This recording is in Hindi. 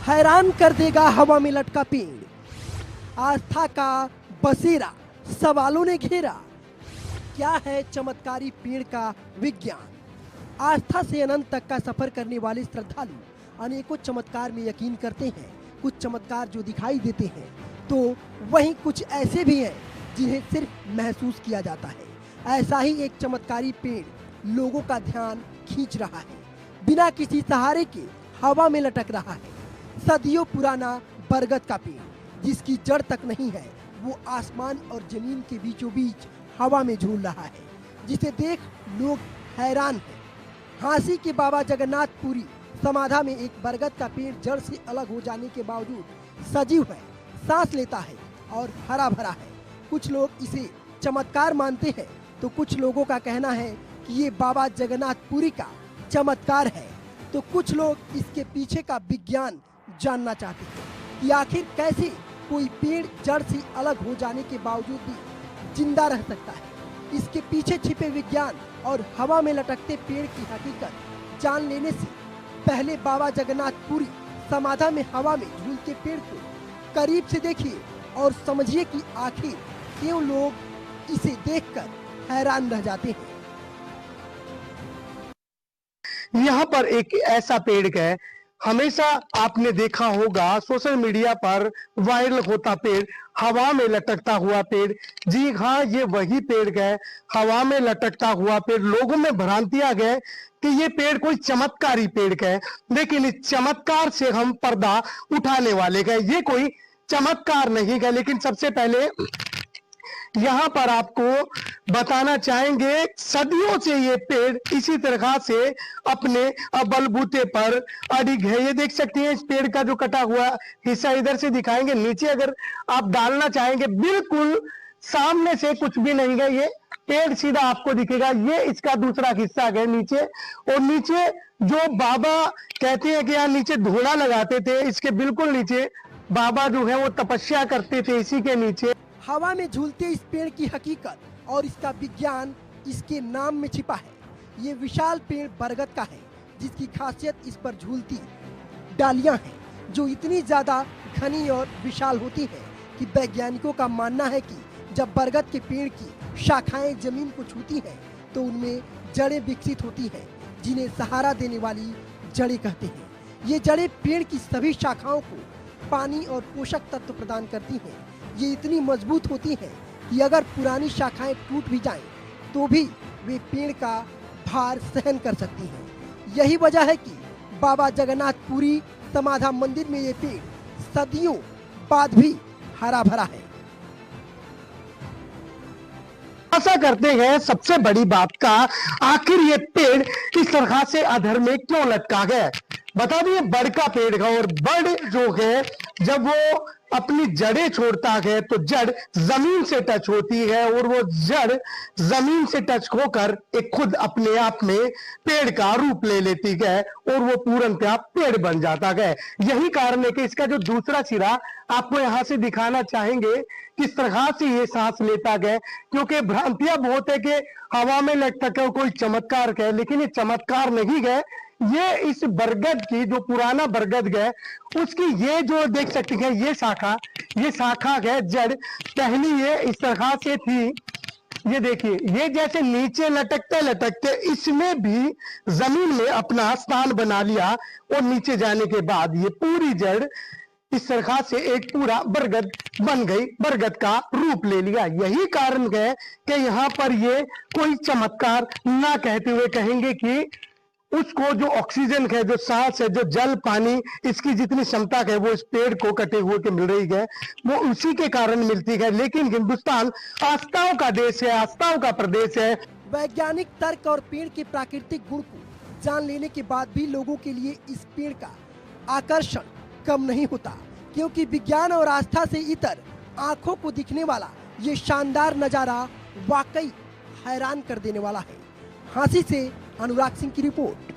हैरान कर देगा हवा में लटका पेड़। आस्था का बसेरा सवालों ने घेरा। क्या है चमत्कारी पेड़ का विज्ञान? आस्था से अनंत तक का सफर करने वाले श्रद्धालु अनेकों चमत्कार में यकीन करते हैं। कुछ चमत्कार जो दिखाई देते हैं तो वहीं कुछ ऐसे भी हैं जिन्हें सिर्फ महसूस किया जाता है। ऐसा ही एक चमत्कारी पेड़ लोगों का ध्यान खींच रहा है। बिना किसी सहारे के हवा में लटक रहा है। सदियों पुराना बरगद का पेड़ जिसकी जड़ तक नहीं है, वो आसमान और जमीन के बीचों बीच हवा में झूल रहा है, जिसे देख लोग हैरान हैं। झांसी के बाबा जगन्नाथपुरी समाधा में एक बरगद का पेड़ जड़ से अलग हो जाने के बावजूद सजीव है, सांस लेता है और हरा भरा है। कुछ लोग इसे चमत्कार मानते हैं तो कुछ लोगों का कहना है कि ये बाबा जगन्नाथपुरी का चमत्कार है। तो कुछ लोग इसके पीछे का विज्ञान जानना चाहते हैं कि आखिर कैसे कोई पेड़ जड़ से अलग हो जाने के बावजूद भी जिंदा रह सकता है। इसके पीछे छिपे विज्ञान और हवा में लटकते पेड़ की हकीकत जान लेने से पहले बाबा जगन्नाथपुरी समाधा में हवा में झूलते पेड़ को करीब से देखिए और समझिए कि आखिर क्यों लोग इसे देखकर हैरान रह जाते हैं। यहाँ पर एक ऐसा पेड़ है, हमेशा आपने देखा होगा सोशल मीडिया पर वायरल होता पेड़, हवा में लटकता हुआ पेड़। जी हाँ, ये वही पेड़ है, हवा में लटकता हुआ पेड़। लोगों में भ्रांतियां गए कि ये पेड़ कोई चमत्कारी पेड़ है, लेकिन इस चमत्कार से हम पर्दा उठाने वाले हैं। ये कोई चमत्कार नहीं है, लेकिन सबसे पहले यहाँ पर आपको बताना चाहेंगे सदियों से ये पेड़ इसी तरह से अपने बलबूते पर अडिग है। ये देख सकते हैं इस पेड़ का जो कटा हुआ हिस्सा, इधर से दिखाएंगे, नीचे अगर आप डालना चाहेंगे बिल्कुल सामने से कुछ भी नहीं है, ये पेड़ सीधा आपको दिखेगा। ये इसका दूसरा हिस्सा है नीचे, और नीचे जो बाबा कहते हैं कि यहाँ नीचे धूड़ा लगाते थे, इसके बिल्कुल नीचे बाबा जो है वो तपस्या करते थे, इसी के नीचे। हवा में झूलते इस पेड़ की हकीकत और इसका विज्ञान इसके नाम में छिपा है। ये विशाल पेड़ बरगद का है, जिसकी खासियत इस पर झूलती डालियां हैं जो इतनी ज्यादा घनी और विशाल होती हैं कि वैज्ञानिकों का मानना है कि जब बरगद के पेड़ की शाखाएं जमीन को छूती हैं तो उनमें जड़ें विकसित होती हैं, जिन्हें सहारा देने वाली जड़ें कहते हैं। ये जड़ें पेड़ की सभी शाखाओं को पानी और पोषक तत्व प्रदान करती हैं। ये इतनी मजबूत होती हैं कि अगर पुरानी शाखाएं टूट भी जाएं तो भी वे पेड़ का भार सहन कर सकती हैं। यही वजह है कि बाबा जगन्नाथपुरी समाधा मंदिर में ये पेड़ सदियों बाद भी हरा भरा है। आशा करते हैं सबसे बड़ी बात का, आखिर ये पेड़ इस तरह से अधर में क्यों लटका है। बता दिए बड़ का पेड़ है, और बड़ जो है जब वो अपनी जड़ें छोड़ता है तो जड़ जमीन से टच होती है, और वो जड़ जमीन से टच होकर एक खुद अपने आप में पेड़ का रूप ले लेती है, और वो पूर्णतः पेड़ बन जाता है। यही कारण है कि इसका जो दूसरा सिरा आपको यहाँ से दिखाना चाहेंगे किस तरह से ये सांस लेता है, क्योंकि भ्रांतियां बहुत है कि हवा में लटका है कोई चमत्कार है, लेकिन ये चमत्कार नहीं है। ये इस बरगद की जो पुराना बरगद है उसकी ये जो देख सकते हैं ये शाखा है, जड़ पहली ये इस तरह से थी। ये देखिए, ये जैसे नीचे लटकते लटकते इसमें भी जमीन में अपना स्थान बना लिया, और नीचे जाने के बाद ये पूरी जड़ इस तरह से एक पूरा बरगद बन गई, बरगद का रूप ले लिया। यही कारण है कि यहाँ पर ये कोई चमत्कार ना कहते हुए कहेंगे कि उसको जो ऑक्सीजन है, जो सांस है, जो जल पानी, इसकी जितनी क्षमता है वो इस पेड़ को कटे हुए के मिल रही है, वो उसी के कारण मिलती है। लेकिन हिंदुस्तान आस्थाओं का देश है, आस्थाओं का प्रदेश है। वैज्ञानिक तर्क और पेड़ के प्राकृतिक गुण को जान लेने के बाद भी लोगों के लिए इस पेड़ का आकर्षण कम नहीं होता, क्योंकि विज्ञान और आस्था से इतर आंखों को दिखने वाला ये शानदार नजारा वाकई हैरान कर देने वाला है। झांसी से अनुराग सिंह की रिपोर्ट।